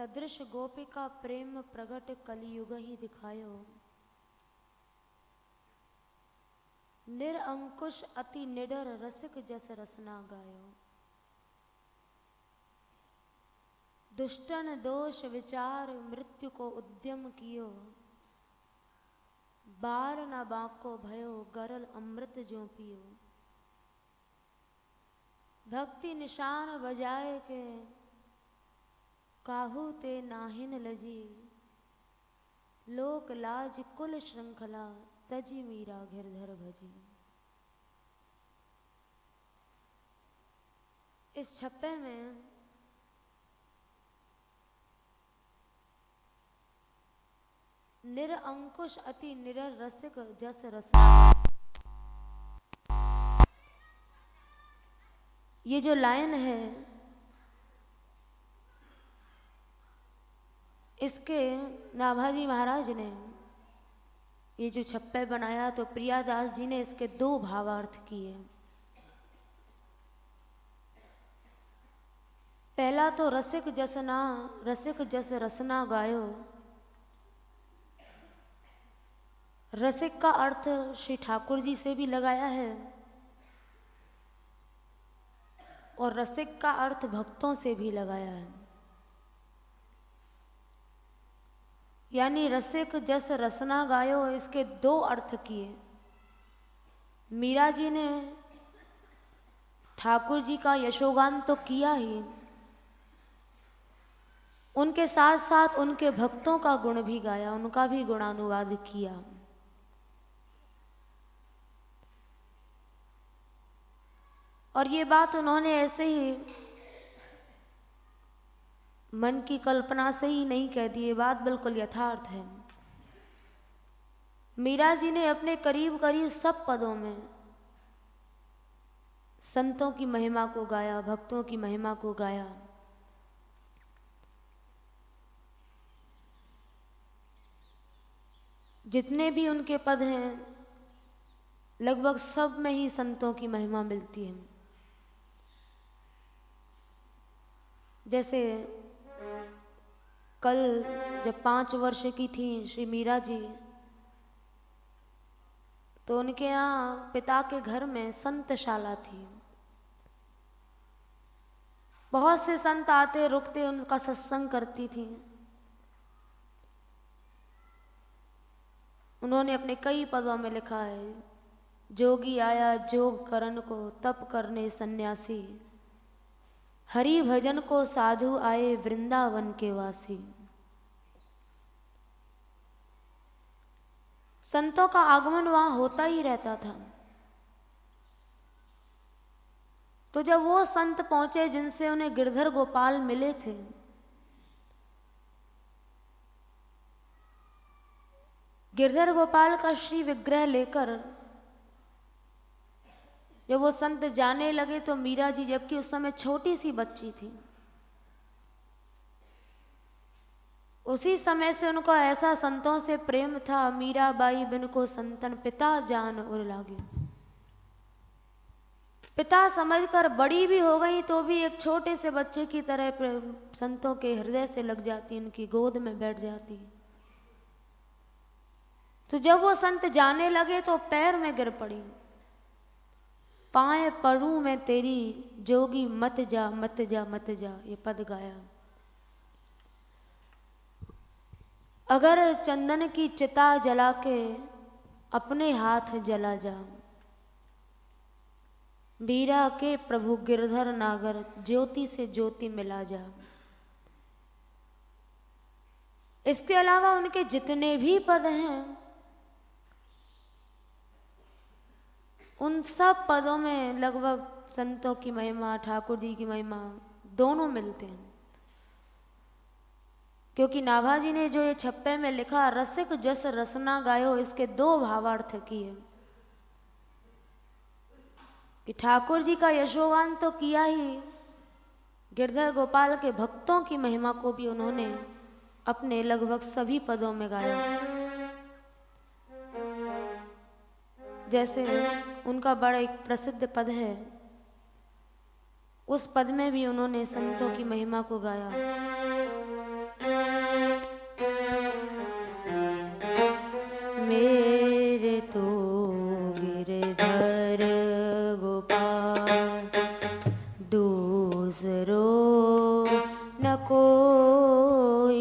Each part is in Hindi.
सदृश गोपिका प्रेम प्रगट कलियुग ही दिखायो। निरअंकुश अति निडर रसिक जस रसना गायो। दुष्टन दोष विचार मृत्यु को उद्यम कियो। बार न बाको भयो गरल अमृत जो पियो। भक्ति निशान बजाए के काहू ते नाहिन लजी। लोक लाज कुल श्रृंखला तजी मीरा गिरधर भजी। इस छप्पे में निरअंकुश अति निडर रसिक जस रसना, ये जो लाइन है इसके नाभाजी महाराज ने ये जो छप्पे बनाया तो प्रियादास जी ने इसके दो भावार्थ किए। पहला तो रसिक जस रसना गायो। रसिक का अर्थ श्री ठाकुर जी से भी लगाया है और रसिक का अर्थ भक्तों से भी लगाया है। यानी रसिक जस रसना गायो, इसके दो अर्थ किए। मीरा जी ने ठाकुर जी का यशोगान तो किया ही, उनके साथ साथ उनके भक्तों का गुण भी गाया, उनका भी गुणानुवाद किया। और ये बात उन्होंने ऐसे ही मन की कल्पना से ही नहीं कह दी, ये बात बिल्कुल यथार्थ है। मीरा जी ने अपने करीब करीब सब पदों में संतों की महिमा को गाया, भक्तों की महिमा को गाया। जितने भी उनके पद हैं लगभग सब में ही संतों की महिमा मिलती है। जैसे कल जब 5 वर्ष की थी श्री मीरा जी, तो उनके यहाँ पिता के घर में संतशाला थी। बहुत से संत आते रुकते उनका सत्संग करती थी। उन्होंने अपने कई पदों में लिखा है, जोगी आया जोग करन को तप करने सन्यासी। हरि भजन को साधु आए वृंदावन के वासी। संतों का आगमन वहां होता ही रहता था। तो जब वो संत पहुंचे जिनसे उन्हें गिरधर गोपाल मिले थे, गिरधर गोपाल का श्री विग्रह लेकर जब वो संत जाने लगे तो मीरा जी, जबकि उस समय छोटी सी बच्ची थी, उसी समय से उनको ऐसा संतों से प्रेम था। मीरा बाई बिन को संतन पिता जान उर लागे। पिता समझकर बड़ी भी हो गई तो भी एक छोटे से बच्चे की तरह संतों के हृदय से लग जाती, उनकी गोद में बैठ जाती। तो जब वो संत जाने लगे तो पैर में गिर पड़ी। पाए परूं मैं तेरी जोगी मत जा मत जा मत जा, ये पद गाया। अगर चंदन की चिता जला के अपने हाथ जला जा। मीरा के प्रभु गिरधर नागर ज्योति से ज्योति मिला जा। इसके अलावा उनके जितने भी पद हैं उन सब पदों में लगभग संतों की महिमा, ठाकुर जी की महिमा दोनों मिलते हैं। क्योंकि नाभाजी ने जो ये छप्पे में लिखा रसिक जस रसना गायो, इसके दो भावार्थ किए कि ठाकुर जी का यशोगान तो किया ही, गिरधर गोपाल के भक्तों की महिमा को भी उन्होंने अपने लगभग सभी पदों में गाया। जैसे उनका बड़ा एक प्रसिद्ध पद है, उस पद में भी उन्होंने संतों की महिमा को गाया। दूसरो न कोई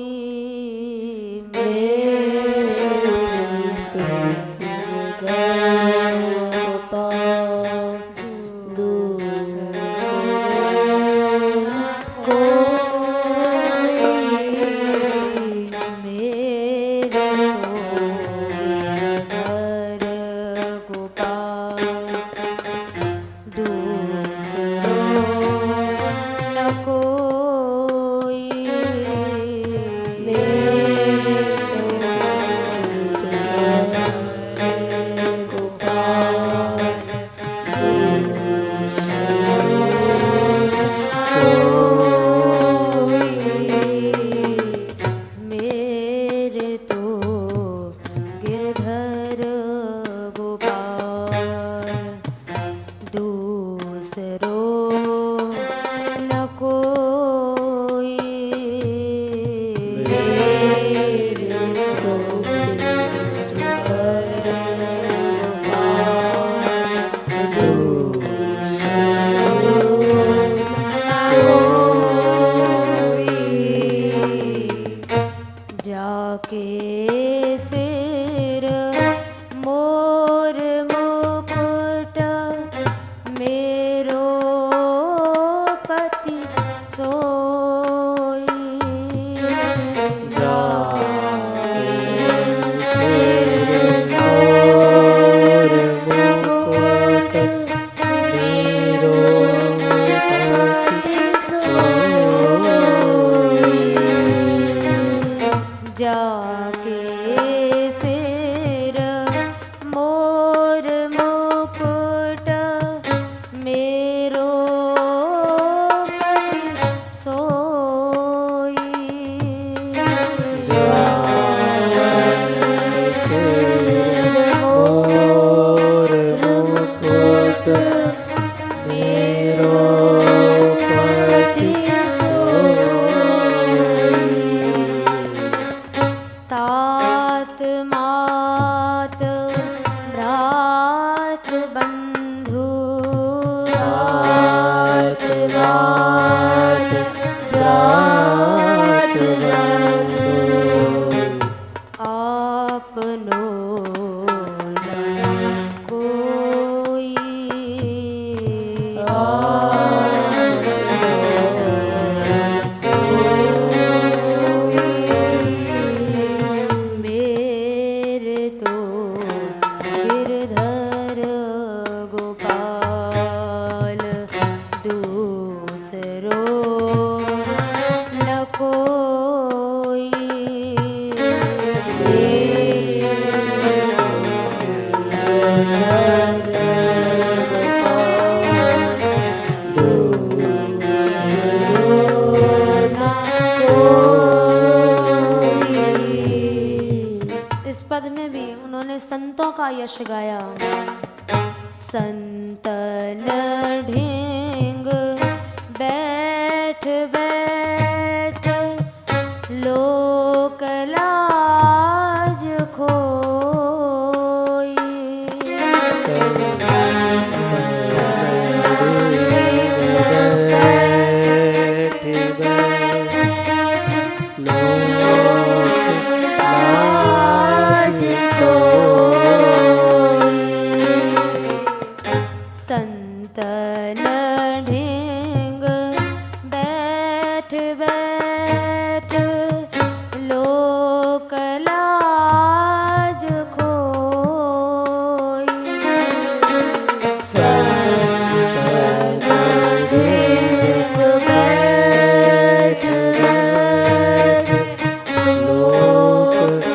यश गाया। संतन ढेंग बैठ बैठ लोक लाज खोई। संतन ढेंग बैठ बैठ लोक लाज खोई। संतन ढेंग बैठ बैठ लोक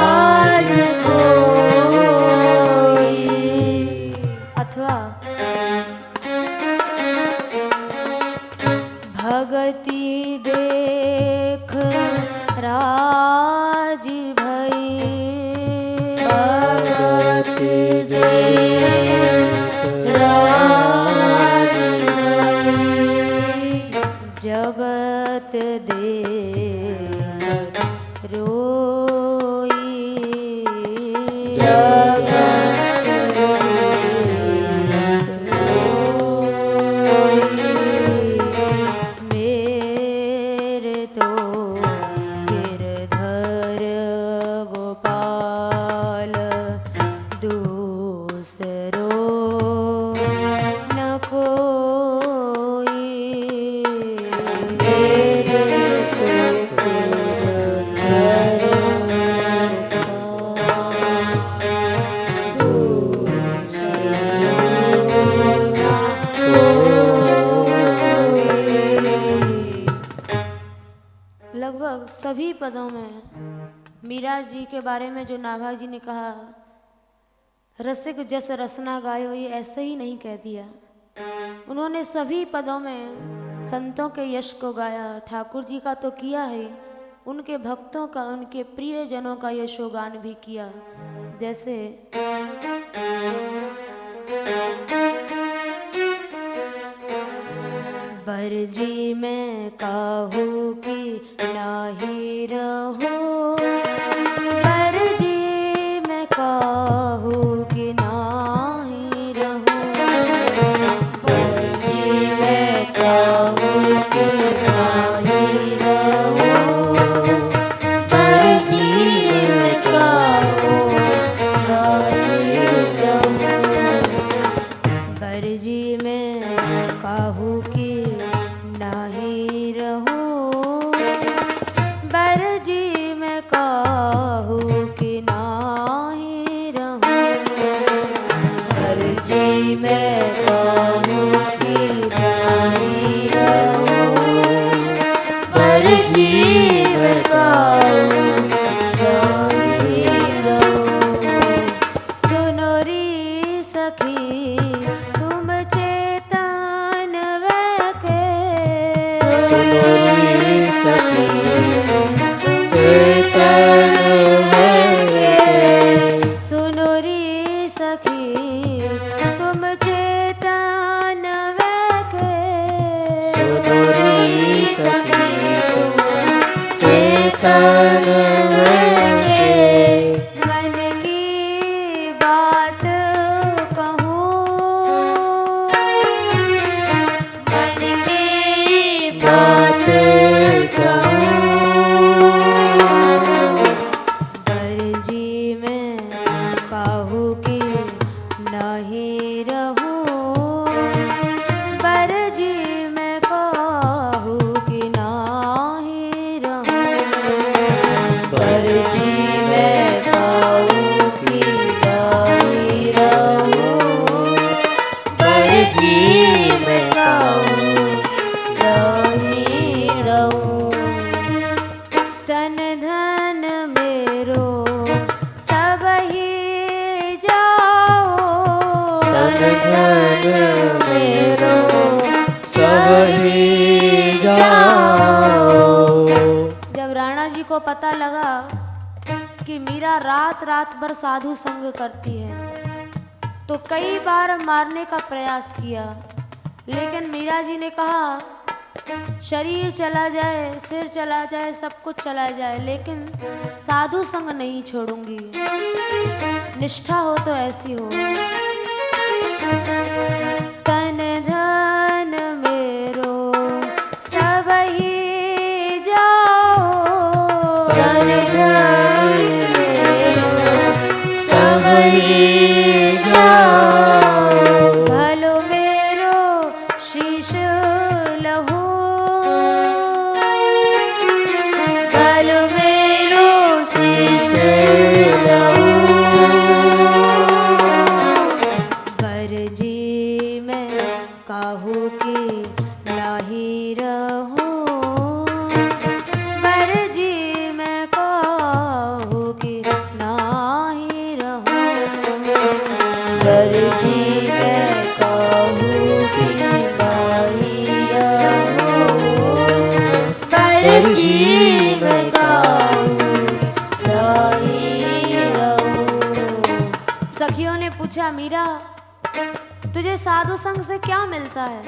लाज खोई। अथवा भगति देख राजी भई। भगति देख राजी भई। जगत देख रोई। जगत देख रोई। सभी पदों में मीरा जी के बारे में जो नाभाग जी ने कहा, रसिक जस रसना गायो, ये ऐसे ही नहीं कह दिया। उन्होंने सभी पदों में संतों के यश को गाया। ठाकुर जी का तो किया है, उनके भक्तों का, उनके प्रियजनों का यशोगान भी किया। जैसे बरजी में काहू की नाही रहो, बरजी में काहू की नाही रहो, बरजी में काहू की नाही रहो, बरजी में काहू नाही रहो, बरजी में काहू की नाही रहो, बरजी में काहू की नाही रहो, बरजी में काहू की नाही रहो, बरजी में काहू नाही रहो। सुनो री सखी तुम चेतन वैके, सुनो री सखी चेतन वैके, सुनो री सखी तुम चेतन वैके, सुनो री सखी चेतन वैके, मन की बात कहूँ, मन की बात कहूँ, बरजी में काहू की नहीं रहूं, बरजी में काहू की नहीं रहूं, बरजी में काहू की नहीं रहूं, बरजी में काहू नहीं रहूं। तन धन मेरो सब ही जाओ, तन धन मेरो सब ही जाओ। जब राणा जी को पता लगा कि मीरा रात रात भर साधु संग करती है, तो कई बार मारने का प्रयास किया, लेकिन मीरा जी ने कहा शरीर चला जाए, सिर चला जाए, सब कुछ चला जाए, लेकिन साधु संग नहीं छोड़ूंगी। निष्ठा हो तो ऐसी हो। तन धन मेरो सब ही जाओ, तन धन मेरो सब ही जाओ। भलो मेरो शीश लहू, भलो मेरो शीश लहू, बरजी में काहू की नाही रहूं, बरजी में काहू की नाही रहूं, बरजी में काहू की नाही रहूं, बरजी में काहू नाही रहूं। सखियों ने पूछा मीरा तुझे साधु संग से क्या मिलता है?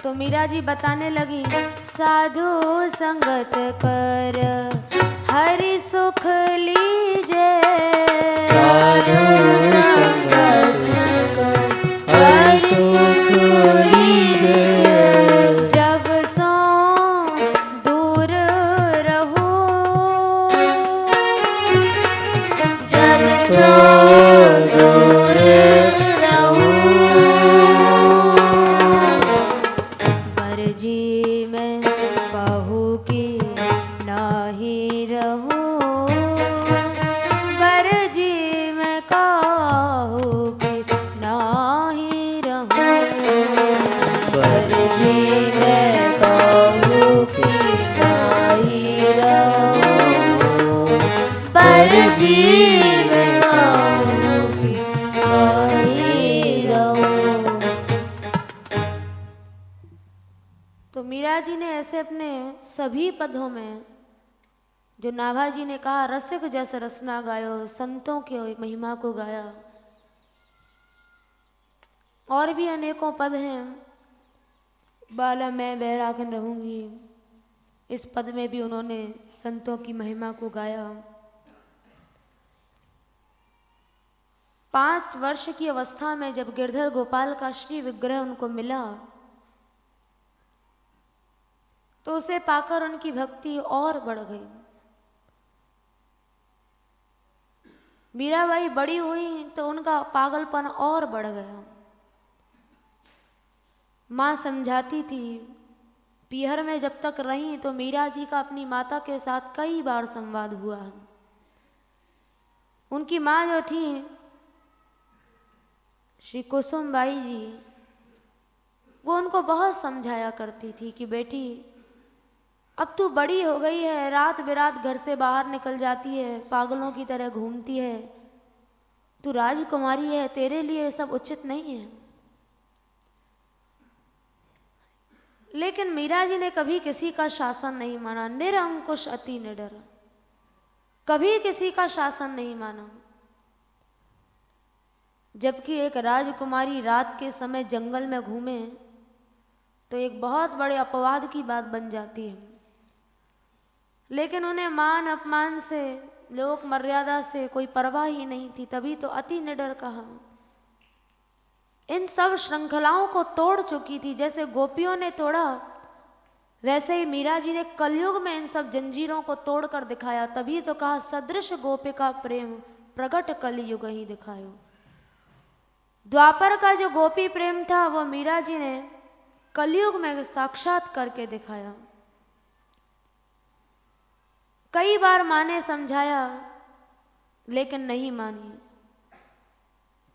तो मीरा जी बताने लगी, साधु संगत कर हरि सुख लीजे, साधु संगत कर हरि सुख लीजे, जग सो दूर रहो, जग सो दूर रहूं, बरजी में काहू की नाही रहो, बरजी में काहू तो मीरा जी ने ऐसे अपने सभी पदों में, जो नाभा जी ने कहा रसिक जस रसना गायो, संतों के महिमा को गाया, और भी अनेकों पद हैं। बाला मैं बैरागन रहूंगी, इस पद में भी उन्होंने संतों की महिमा को गाया। 5 वर्ष की अवस्था में जब गिरधर गोपाल का श्री विग्रह उनको मिला तो उसे पाकर उनकी भक्ति और बढ़ गई। मीराबाई बड़ी हुई तो उनका पागलपन और बढ़ गया। माँ समझाती थी, पीहर में जब तक रही तो मीरा जी का अपनी माता के साथ कई बार संवाद हुआ। उनकी माँ जो थी श्री कुसुमबाई जी, वो उनको बहुत समझाया करती थी कि बेटी अब तू बड़ी हो गई है, रात बेरात घर से बाहर निकल जाती है, पागलों की तरह घूमती है, तू राजकुमारी है, तेरे लिए सब उचित नहीं है। लेकिन मीरा जी ने कभी किसी का शासन नहीं माना, निरंकुश अति निडर, कभी किसी का शासन नहीं माना। जबकि एक राजकुमारी रात के समय जंगल में घूमे तो एक बहुत बड़े अपवाद की बात बन जाती है। लेकिन उन्हें मान अपमान से, लोक मर्यादा से कोई परवाह ही नहीं थी, तभी तो अति निडर कहा। इन सब श्रृंखलाओं को तोड़ चुकी थी, जैसे गोपियों ने तोड़ा वैसे ही मीरा जी ने कलयुग में इन सब जंजीरों को तोड़कर दिखाया। तभी तो कहा सदृश गोपिका प्रेम प्रगट कलयुग ही दिखायो। द्वापर का जो गोपी प्रेम था वो मीरा जी ने कलयुग में साक्षात करके दिखाया। कई बार माँ ने समझाया लेकिन नहीं मानी।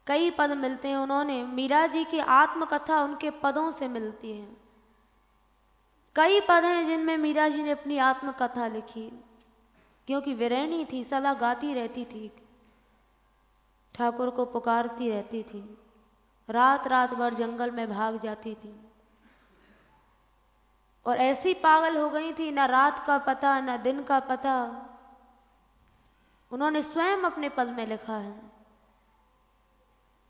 कई पद मिलते हैं उन्होंने, मीरा जी की आत्मकथा उनके पदों से मिलती है। कई पद हैं जिनमें मीरा जी ने अपनी आत्मकथा लिखी, क्योंकि विरहणी थी, सदा गाती रहती थी, ठाकुर को पुकारती रहती थी, रात रात भर जंगल में भाग जाती थी और ऐसी पागल हो गई थी, न रात का पता न दिन का पता। उन्होंने स्वयं अपने पद में लिखा है।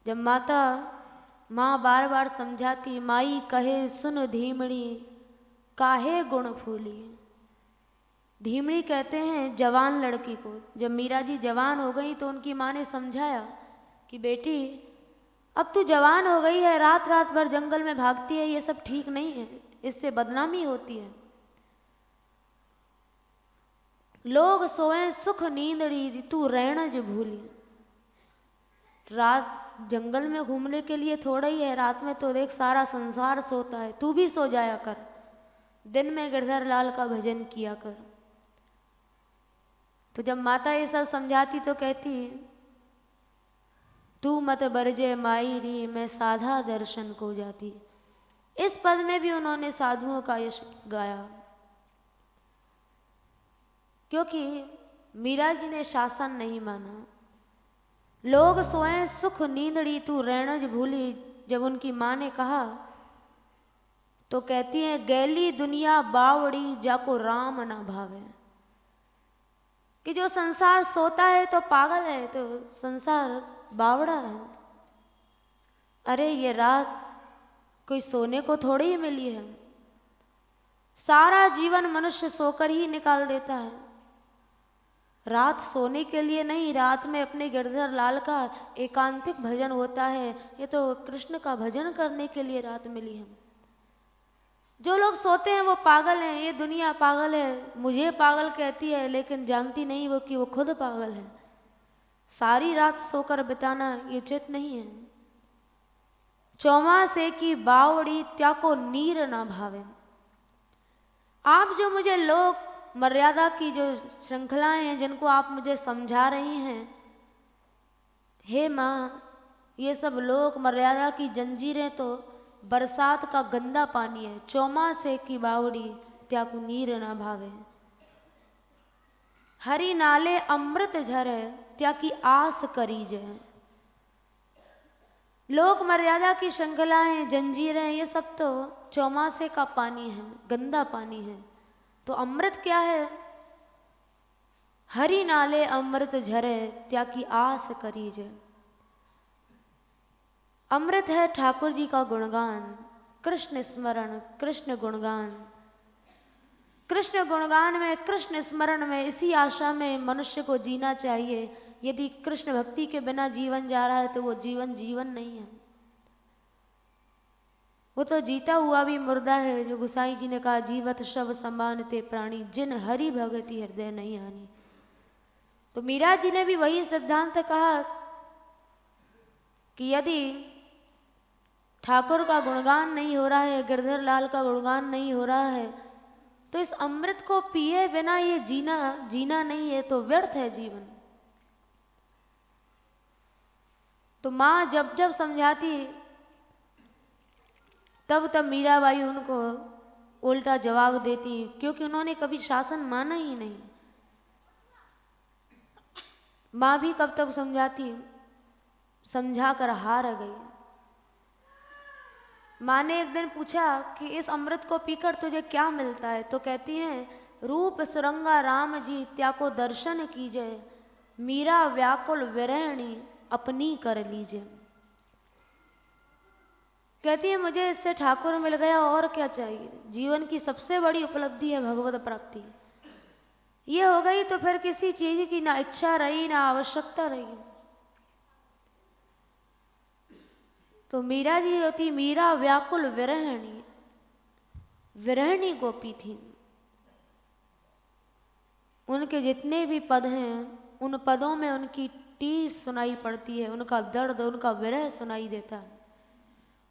जब माँ बार बार समझाती, माई कहे सुन धीमड़ी काहे गुण फूली। धीमड़ी कहते हैं जवान लड़की को। जब मीरा जी जवान हो गई तो उनकी माँ ने समझाया कि बेटी अब तू जवान हो गई है, रात रात भर जंगल में भागती है, ये सब ठीक नहीं है, इससे बदनामी होती है। लोग सोए सुख नींदड़ी तू रहणज भूली। रात जंगल में घूमने के लिए थोड़ा ही है, रात में तो देख सारा संसार सोता है, तू भी सो जाया कर, दिन में गिरधर लाल का भजन किया कर। तो जब माता ये सब समझाती तो कहती, तू मत बरजे माई री मैं साधा दर्शन को जाती। इस पद में भी उन्होंने साधुओं का यश गाया, क्योंकि मीरा जी ने शासन नहीं माना। लोग सोए सुख नींदड़ी तू रहणज भूली, जब उनकी माँ ने कहा तो कहती हैं गैली दुनिया बावड़ी जाको राम ना भावे। कि जो संसार सोता है तो पागल है, तो संसार बावड़ा है। अरे ये रात कोई सोने को थोड़ी ही मिली है, सारा जीवन मनुष्य सोकर ही निकाल देता है। रात सोने के लिए नहीं, रात में अपने गिरधर लाल का एकांतिक भजन होता है। ये तो कृष्ण का भजन करने के लिए रात मिली है। जो लोग सोते हैं वो पागल हैं, ये दुनिया पागल है, मुझे पागल कहती है, लेकिन जानती नहीं वो कि वो खुद पागल है। सारी रात सोकर बिताना ये उचित नहीं है। चौमासे की बावड़ी त्याको नीर ना भावे। आप जो मुझे लोग मर्यादा की जो श्रृंखलाएं हैं जिनको आप मुझे समझा रही हैं, हे माँ, ये सब लोक मर्यादा की जंजीरें तो बरसात का गंदा पानी है। चौमासे की बावड़ी त्याकु नीर ना भावे। हरि नाले अमृत झरे त्याकी आस करी जय। लोक मर्यादा की श्रृंखलाएं, जंजीरें, ये सब तो चौमासे का पानी है, गंदा पानी है। तो अमृत क्या है? हरि नाले अमृत झरे, त्याकी आस करीजे। अमृत है ठाकुर जी का गुणगान, कृष्ण स्मरण, कृष्ण गुणगान। कृष्ण गुणगान में, कृष्ण स्मरण में, इसी आशा में मनुष्य को जीना चाहिए। यदि कृष्ण भक्ति के बिना जीवन जा रहा है तो वो जीवन जीवन नहीं है, वो तो जीता हुआ भी मुर्दा है। जो गुसाई जी ने कहा, जीवत शव समान ते प्राणी, जिन हरि भगति हृदय नहीं हानि। तो मीरा जी ने भी वही सिद्धांत कहा कि यदि ठाकुर का गुणगान नहीं हो रहा है, गिरधर लाल का गुणगान नहीं हो रहा है, तो इस अमृत को पिए बिना ये जीना नहीं है, तो व्यर्थ है जीवन। तो माँ जब जब समझाती तब तब मीराबाई उनको उल्टा जवाब देती, क्योंकि उन्होंने कभी शासन माना ही नहीं। माँ भी कब तब समझाती, समझा कर हार गई। माँ ने एक दिन पूछा कि इस अमृत को पीकर तुझे क्या मिलता है? तो कहती हैं, रूप सुरंगा राम जी त्याको दर्शन कीजिए, मीरा व्याकुल विरहणी अपनी कर लीजिए। कहती है, मुझे इससे ठाकुर मिल गया, और क्या चाहिए? जीवन की सबसे बड़ी उपलब्धि है भगवत प्राप्ति। ये हो गई तो फिर किसी चीज की ना इच्छा रही ना आवश्यकता रही। तो मीरा जी होती मीरा व्याकुल विरहणी, विरहणी गोपी थी। उनके जितने भी पद हैं उन पदों में उनकी टीस सुनाई पड़ती है, उनका दर्द, उनका विरह सुनाई देता है।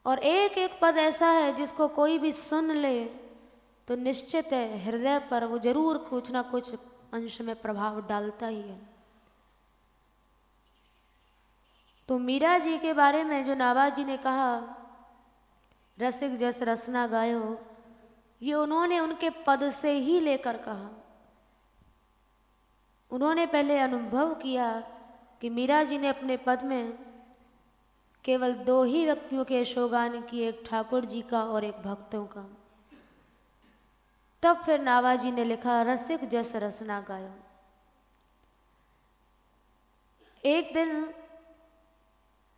और एक एक पद ऐसा है जिसको कोई भी सुन ले तो निश्चित है हृदय पर वो जरूर कुछ ना कुछ अंश में प्रभाव डालता ही है। तो मीरा जी के बारे में जो नाभाजी जी ने कहा, रसिक जस रसना गायो, ये उन्होंने उनके पद से ही लेकर कहा। उन्होंने पहले अनुभव किया कि मीरा जी ने अपने पद में केवल दो ही व्यक्तियों के यशोगान किए, एक ठाकुर जी का और एक भक्तों का। तब फिर नाभाजी ने लिखा, रसिक जस रसना गायो। एक दिन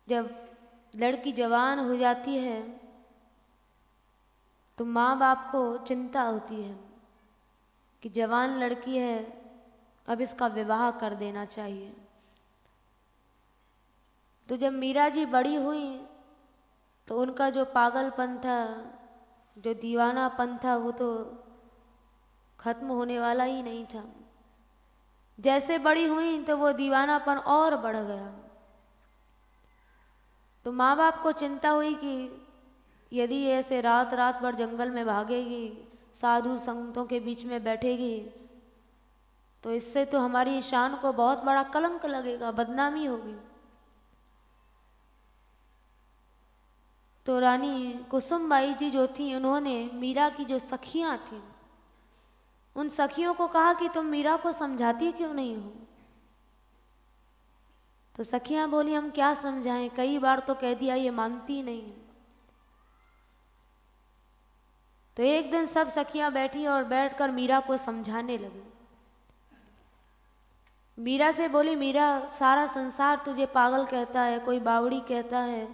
जब लड़की जवान हो जाती है तो माँ बाप को चिंता होती है कि जवान लड़की है, अब इसका विवाह कर देना चाहिए। तो जब मीरा जी बड़ी हुई तो उनका जो पागलपन था, जो दीवानापन था, वो तो खत्म होने वाला ही नहीं था। जैसे बड़ी हुई तो वो दीवानापन और बढ़ गया। तो माँ बाप को चिंता हुई कि यदि ऐसे रात रात भर जंगल में भागेगी, साधु संतों के बीच में बैठेगी, तो इससे तो हमारी शान को बहुत बड़ा कलंक लगेगा, बदनामी होगी। तो रानी कुसुमबाई जी जो थी, उन्होंने मीरा की जो सखियां थीं, उन सखियों को कहा कि तुम मीरा को समझाती क्यों नहीं हो? तो सखियां बोली, हम क्या समझाएं, कई बार तो कह दिया, ये मानती नहीं। तो एक दिन सब सखियां बैठी और बैठकर मीरा को समझाने लगी। मीरा से बोली, मीरा, सारा संसार तुझे पागल कहता है, कोई बावड़ी कहता है,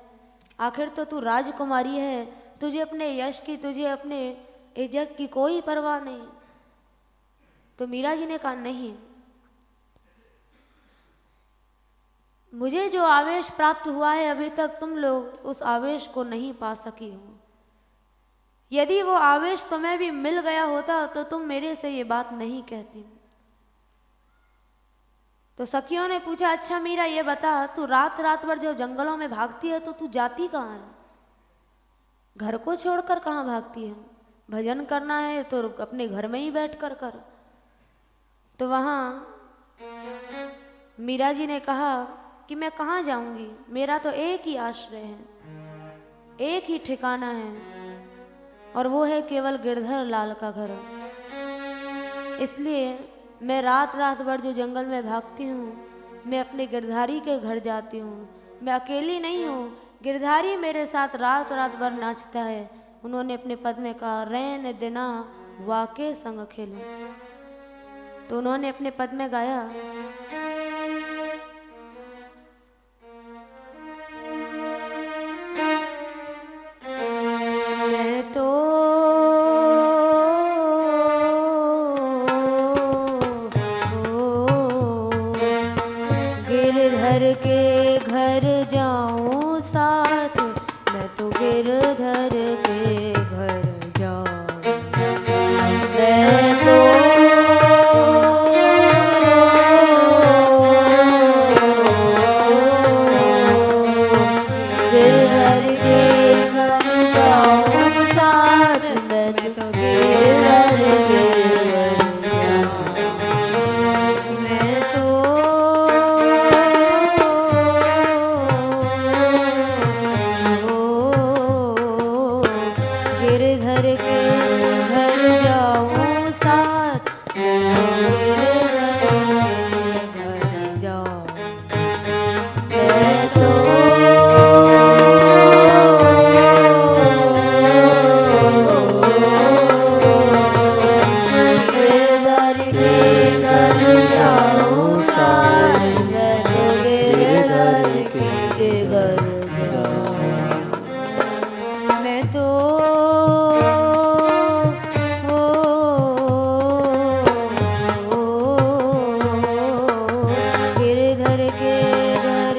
आखिर तो तू राजकुमारी है, तुझे अपने यश की, तुझे अपने इज्जत की कोई परवाह नहीं। तो मीरा जी ने कहा, नहीं, मुझे जो आवेश प्राप्त हुआ है अभी तक तुम लोग उस आवेश को नहीं पा सकी हो। यदि वो आवेश तुम्हें भी मिल गया होता तो तुम मेरे से ये बात नहीं कहती। तो सखियों ने पूछा, अच्छा मीरा ये बता, तू रात रात भर जब जंगलों में भागती है तो तू जाती कहाँ है? घर को छोड़कर कहाँ भागती है? भजन करना है तो अपने घर में ही बैठ कर कर। तो वहाँ मीरा जी ने कहा कि मैं कहाँ जाऊंगी, मेरा तो एक ही आश्रय है, एक ही ठिकाना है, और वो है केवल गिरधर लाल का घर। इसलिए मैं रात रात भर जो जंगल में भागती हूँ, मैं अपने गिरधारी के घर जाती हूँ। मैं अकेली नहीं हूँ, गिरधारी मेरे साथ रात रात भर नाचता है। उन्होंने अपने पद में कहा, रैन दिना वाके संग खेलूं। तो उन्होंने अपने पद में गाया, मैं तो गिरधर के घर जाऊं साथ, मैं तो गिरधर के घर जाऊं, मैं तो गिरधर के संग जाऊं साथ, मैं तो गिरधर के घर जाऊं, मैं तो गिरधर के घर जाऊं साथ, गिरधर के घर जाऊं, मैं तो गिरधर के घर जाऊं साथ, मैं तो गिरधर के घर जाऊं, मैं तो गिरधर के घर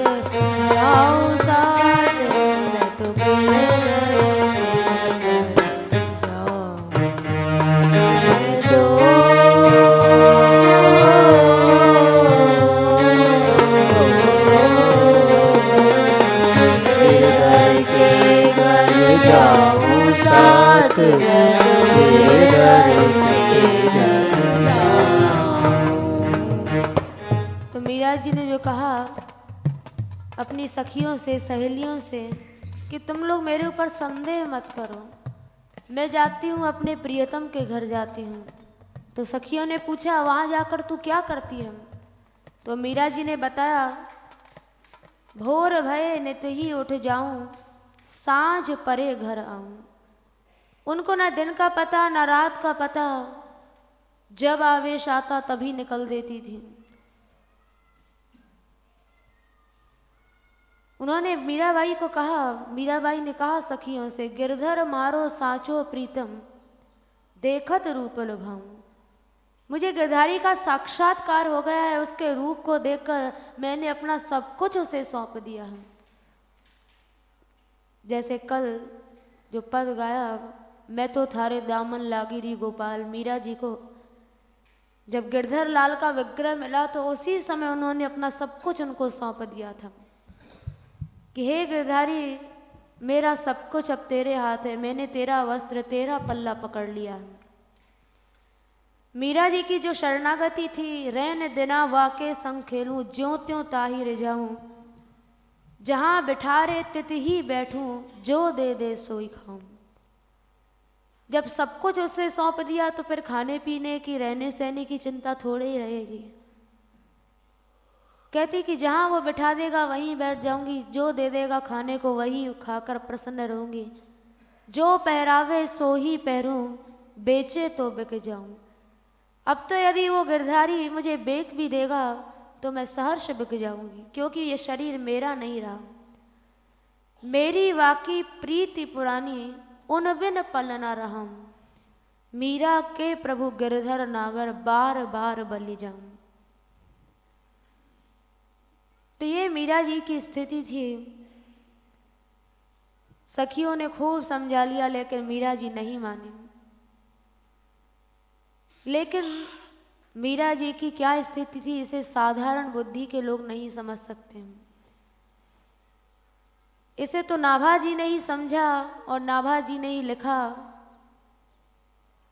जाऊं साथ, मैं तो गिरधर के घर जाऊं, मैं तो गिरधर के घर जाऊं साथ, मैं तो गिरधर के घर जाऊं। तो मीरा जी ने जो कहा अपनी सखियों से, सहेलियों से कि तुम लोग मेरे ऊपर संदेह मत करो, मैं जाती हूँ अपने प्रियतम के घर जाती हूँ। तो सखियों ने पूछा, वहाँ जाकर तू क्या करती है? तो मीरा जी ने बताया, भोर भये नित ही उठ जाऊं, सांझ परे घर आऊं। उनको ना दिन का पता ना रात का पता, जब आवेश आता तभी निकल देती थी। उन्होंने मीराबाई को कहा, मीराबाई ने कहा सखियों से, गिरधर मारो साचो प्रीतम, देखत रूप लुभाऊं। मुझे गिरधारी का साक्षात्कार हो गया है, उसके रूप को देखकर मैंने अपना सब कुछ उसे सौंप दिया है। जैसे कल जो पद गाया, मैं तो थारे दामन लागी री गोपाल, मीरा जी को जब गिरधर लाल का विग्रह मिला तो उसी समय उन्होंने अपना सब कुछ उनको सौंप दिया था कि हे गिरधारी, मेरा सब कुछ अब तेरे हाथ है, मैंने तेरा वस्त्र, तेरा पल्ला पकड़ लिया है। मीरा जी की जो शरणागति थी, रैन दिना वाके संग खेलूं, ज्यों त्यों ताही रिझाऊं, जहां बिठारे तित ही बैठूं, जो दे दे सोई खाऊं। जब सब कुछ उससे सौंप दिया तो फिर खाने पीने की, रहने सहने की चिंता थोड़ी ही रहेगी। कहती कि जहां वो बिठा देगा वहीं बैठ जाऊंगी, जो दे देगा खाने को वही खाकर प्रसन्न रहूंगी, जो पहरावे सो ही पहरूं, बेचे तो बिक जाऊं। अब तो यदि वो गिरधारी मुझे बेच भी देगा तो मैं सहर्ष बिक जाऊंगी, क्योंकि ये शरीर मेरा नहीं रहा। मेरी वाकी प्रीति पुरानी, उन बिन पल न रहम, मीरा के प्रभु गिरधर नागर, बार बार बलि जाऊं। तो ये मीरा जी की स्थिति थी। सखियों ने खूब समझा लिया, लेकिन मीरा जी नहीं मानी। लेकिन मीरा जी की क्या स्थिति थी, इसे साधारण बुद्धि के लोग नहीं समझ सकते। इसे तो नाभा जी ने ही समझा और नाभा जी ने ही लिखा।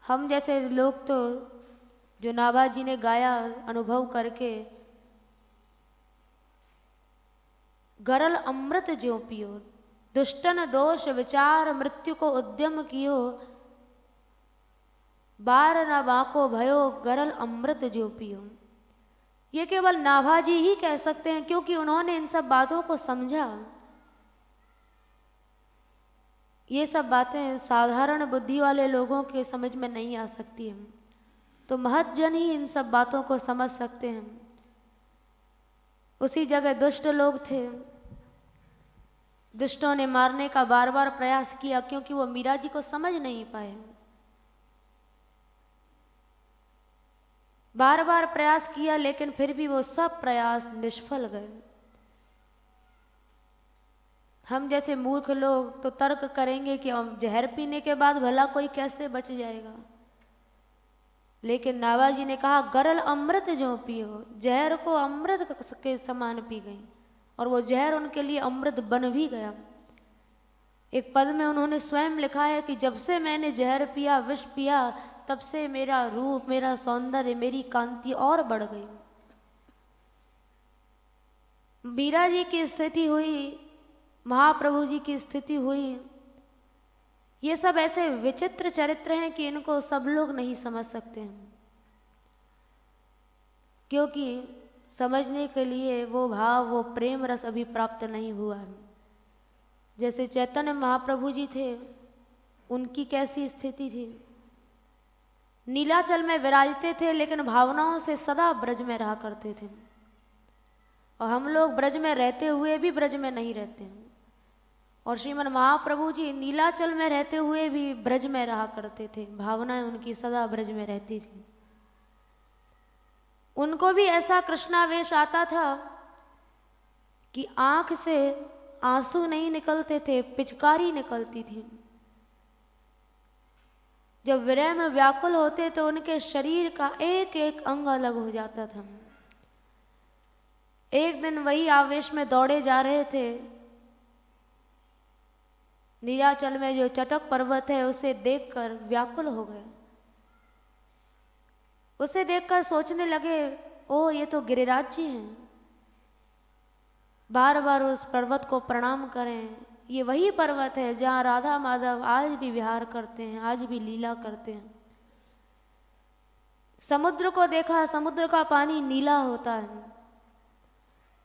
हम जैसे लोग तो जो नाभा जी ने गाया अनुभव करके, गरल अमृत ज्यों पियो, दुष्टन दोष विचार मृत्यु को उद्यम कियो, बार न बाको भयो गरल अमृत ज्यों पियो। ये केवल नाभा जी ही कह सकते हैं, क्योंकि उन्होंने इन सब बातों को समझा। ये सब बातें साधारण बुद्धि वाले लोगों के समझ में नहीं आ सकती हैं, तो महत जन ही इन सब बातों को समझ सकते हैं। उसी जगह दुष्ट लोग थे, दुष्टों ने मारने का बार बार प्रयास किया, क्योंकि वो मीरा जी को समझ नहीं पाए। बार बार प्रयास किया, लेकिन फिर भी वो सब प्रयास निष्फल गए। हम जैसे मूर्ख लोग तो तर्क करेंगे कि हम जहर पीने के बाद भला कोई कैसे बच जाएगा, लेकिन नाभा जी ने कहा गरल अमृत जो पियो, जहर को अमृत के समान पी गई और वो जहर उनके लिए अमृत बन भी गया। एक पद में उन्होंने स्वयं लिखा है कि जब से मैंने जहर पिया, विष पिया, तब से मेरा रूप, मेरा सौंदर्य, मेरी कांति और बढ़ गई। मीरा जी की स्थिति हुई, महाप्रभु जी की स्थिति हुई। ये सब ऐसे विचित्र चरित्र हैं कि इनको सब लोग नहीं समझ सकते हैं, क्योंकि समझने के लिए वो भाव, वो प्रेम रस अभी प्राप्त नहीं हुआ है। जैसे चैतन्य महाप्रभु जी थे, उनकी कैसी स्थिति थी। नीलाचल में विराजते थे, लेकिन भावनाओं से सदा ब्रज में रहा करते थे, और हम लोग ब्रज में रहते हुए भी ब्रज में नहीं रहते हैं। और श्रीमन महाप्रभु जी नीलाचल में रहते हुए भी ब्रज में रहा करते थे, भावनाएं उनकी सदा ब्रज में रहती थी। उनको भी ऐसा कृष्णावेश आता था कि आंख से आंसू नहीं निकलते थे, पिचकारी निकलती थी। जब विरह में व्याकुल होते तो उनके शरीर का एक एक अंग अलग हो जाता था। एक दिन वही आवेश में दौड़े जा रहे थे, नीलाचल में जो चटक पर्वत है उसे देखकर व्याकुल हो गए। उसे देखकर सोचने लगे, ओ ये तो गिरिराज जी हैं, बार बार उस पर्वत को प्रणाम करें। ये वही पर्वत है जहाँ राधा माधव आज भी विहार करते हैं, आज भी लीला करते हैं। समुद्र को देखा, समुद्र का पानी नीला होता है।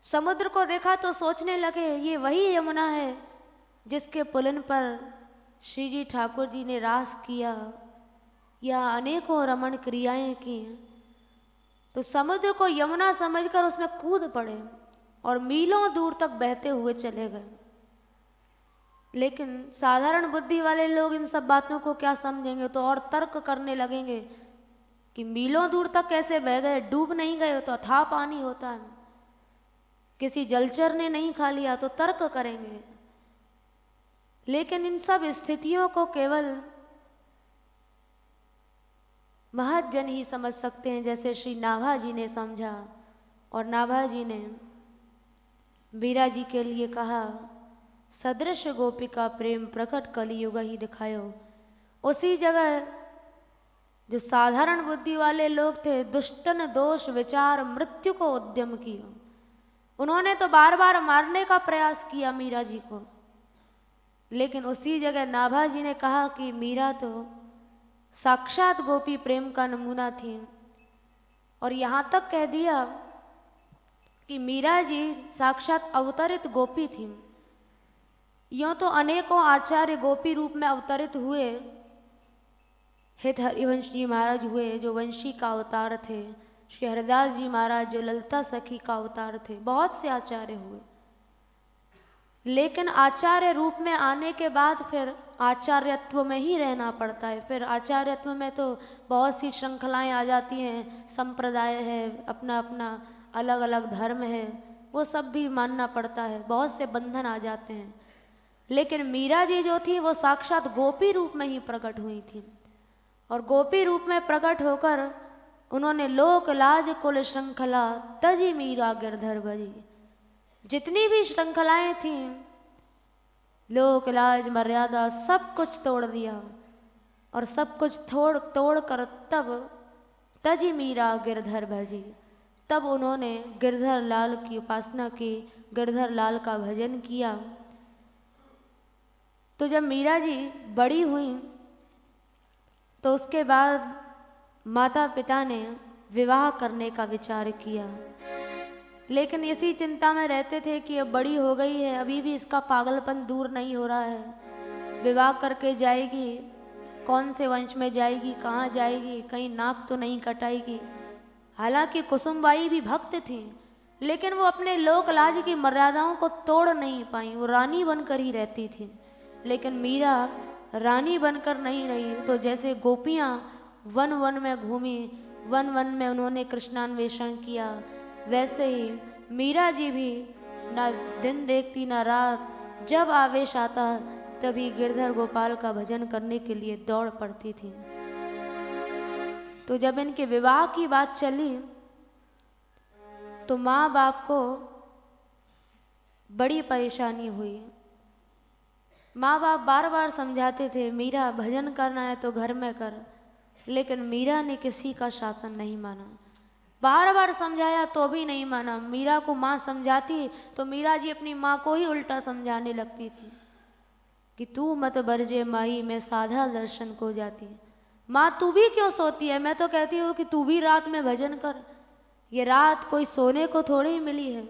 समुद्र को देखा तो सोचने लगे, ये वही यमुना है जिसके पुलन पर श्री जी ठाकुर जी ने रास किया या अनेकों रमण क्रियाएं की। तो समुद्र को यमुना समझकर उसमें कूद पड़े और मीलों दूर तक बहते हुए चले गए। लेकिन साधारण बुद्धि वाले लोग इन सब बातों को क्या समझेंगे, तो और तर्क करने लगेंगे कि मीलों दूर तक कैसे बह गए, डूब नहीं गए तो अथाह पानी होता है, किसी जलचर ने नहीं खा लिया, तो तर्क करेंगे। लेकिन इन सब स्थितियों को केवल महत जन ही समझ सकते हैं, जैसे श्री नाभा जी ने समझा। और नाभा जी ने मीरा जी के लिए कहा, सदृश गोपिका प्रेम प्रकट कलियुग ही दिखायो। उसी जगह जो साधारण बुद्धि वाले लोग थे, दुष्टन दोष विचार मृत्यु को उद्यम किया। उन्होंने तो बार बार मारने का प्रयास किया मीरा जी को, लेकिन उसी जगह नाभा जी ने कहा कि मीरा तो साक्षात गोपी प्रेम का नमूना थी। और यहाँ तक कह दिया कि मीरा जी साक्षात अवतरित गोपी थी। यूँ तो अनेकों आचार्य गोपी रूप में अवतरित हुए, हित हरिवंश जी महाराज हुए जो वंशी का अवतार थे, श्री हरिदास जी महाराज जो ललिता सखी का अवतार थे, बहुत से आचार्य हुए। लेकिन आचार्य रूप में आने के बाद फिर आचार्यत्व में ही रहना पड़ता है। फिर आचार्यत्व में तो बहुत सी श्रृंखलाएं आ जाती हैं, संप्रदाय है, अपना अपना अलग अलग धर्म है, वो सब भी मानना पड़ता है, बहुत से बंधन आ जाते हैं। लेकिन मीरा जी जो थी वो साक्षात गोपी रूप में ही प्रकट हुई थी, और गोपी रूप में प्रकट होकर उन्होंने लोक लाज कुल श्रृंखला तजी मीरा गिरधर भजी। जितनी भी श्रृंखलाएं थीं, लोक लाज मर्यादा सब कुछ तोड़ दिया, और सब कुछ तोड़ कर तब तजी मीरा गिरधर भजी, तब उन्होंने गिरधर लाल की उपासना की, गिरधर लाल का भजन किया। तो जब मीरा जी बड़ी हुई तो उसके बाद माता पिता ने विवाह करने का विचार किया, लेकिन इसी चिंता में रहते थे कि अब बड़ी हो गई है, अभी भी इसका पागलपन दूर नहीं हो रहा है, विवाह करके जाएगी, कौन से वंश में जाएगी, कहाँ जाएगी, कहीं नाक तो नहीं कटाएगी। हालांकि कुसुमबाई भी भक्त थी, लेकिन वो अपने लोक लाज की मर्यादाओं को तोड़ नहीं पाई, वो रानी बनकर ही रहती थी। लेकिन मीरा रानी बनकर नहीं रही, तो जैसे गोपियाँ वन वन में घूमी, वन वन में उन्होंने कृष्णान्वेषण किया, वैसे ही मीरा जी भी ना दिन देखती ना रात, जब आवेश आता तभी गिरधर गोपाल का भजन करने के लिए दौड़ पड़ती थी। तो जब इनके विवाह की बात चली तो माँ बाप को बड़ी परेशानी हुई। माँ बाप बार बार समझाते थे, मीरा भजन करना है तो घर में कर, लेकिन मीरा ने किसी का शासन नहीं माना। बार बार समझाया तो भी नहीं माना। मीरा को माँ समझाती तो मीरा जी अपनी माँ को ही उल्टा समझाने लगती थी कि तू मत बरजे माई, मैं साधा दर्शन को जाती। माँ तू भी क्यों सोती है, मैं तो कहती हूँ कि तू भी रात में भजन कर। ये रात कोई सोने को थोड़ी ही मिली है।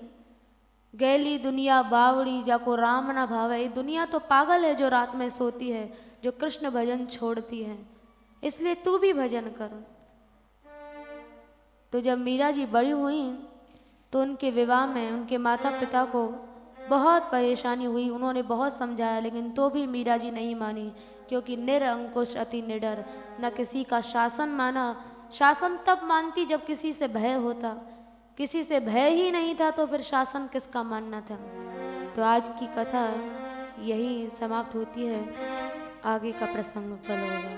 गैली दुनिया बावड़ी जाको राम ना भावे, ये दुनिया तो पागल है जो रात में सोती है, जो कृष्ण भजन छोड़ती है, इसलिए तू भी भजन कर। तो जब मीरा जी बड़ी हुई तो उनके विवाह में उनके माता पिता को बहुत परेशानी हुई। उन्होंने बहुत समझाया, लेकिन तो भी मीरा जी नहीं मानी, क्योंकि निरंकुश अति निडर, न किसी का शासन माना। शासन तब मानती जब किसी से भय होता, किसी से भय ही नहीं था तो फिर शासन किसका मानना था। तो आज की कथा यही समाप्त होती है, आगे का प्रसंग कल होगा।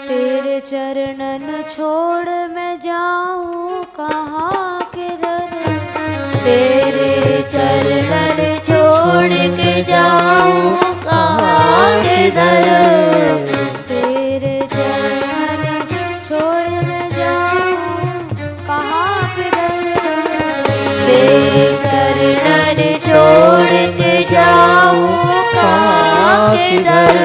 तेरे चरणन छोड़ मैं जाऊं कहाँ किधर, तेरे चरणन छोड़ के जाऊं कहाँ किधर, तेरे चरणन छोड़ मैं जाऊं कहाँ किधर, तेरे चरणन छोड़ के जाऊं कहाँ किधर,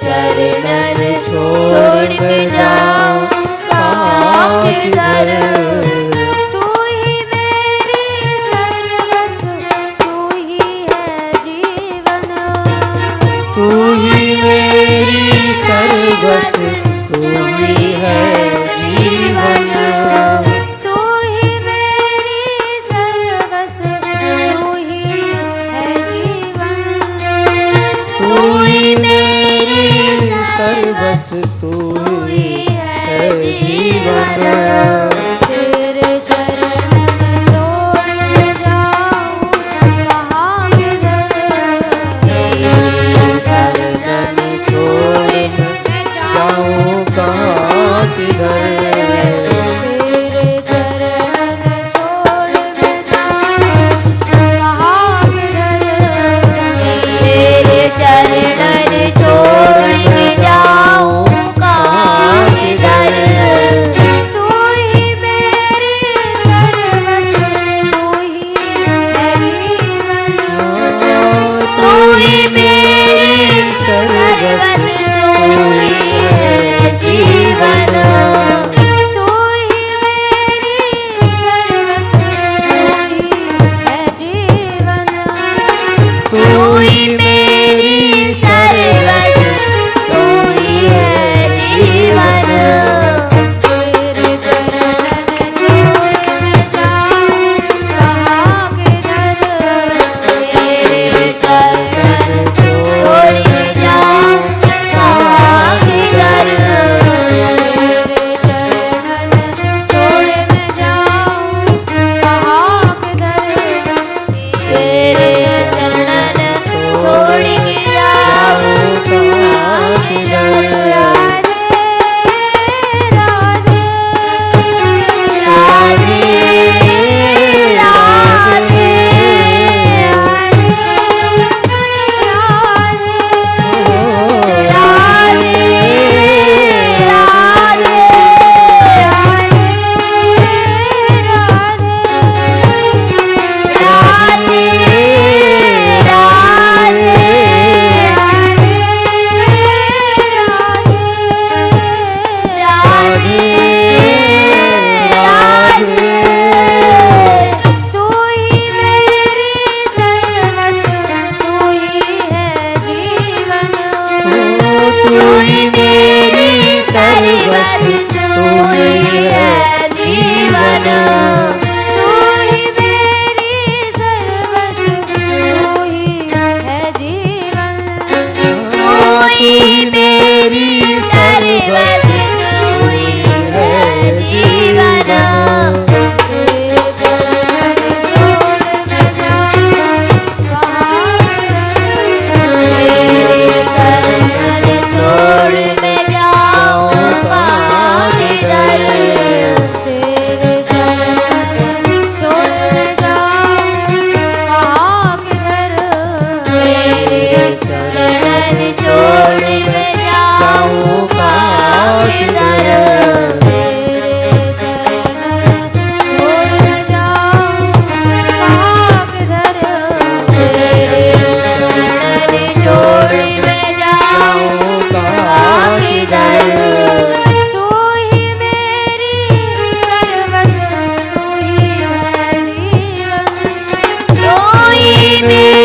चरणन छोड़ के जाऊं कहाँ किधर, तू ही मेरी सर्वस्व, तू ही है जीवन, तू ही मेरी सर्वस्व, तू ही है जीवन, तू ही मेरी सर्वस्व, तू ही है जीवन, तू ही मेरी सर्वस्व, तू ही है जीवन, तेरे चरण में छोड़ जाऊं कहाँ किधर, तेरे चरणन छोड़ जाऊं कहाँ किधर, तेरे चरण छोड़ मैं जाऊं कहाँ किधर, तेरे चरणन छोड़ के जाऊं कहाँ किधर, तू ही मेरे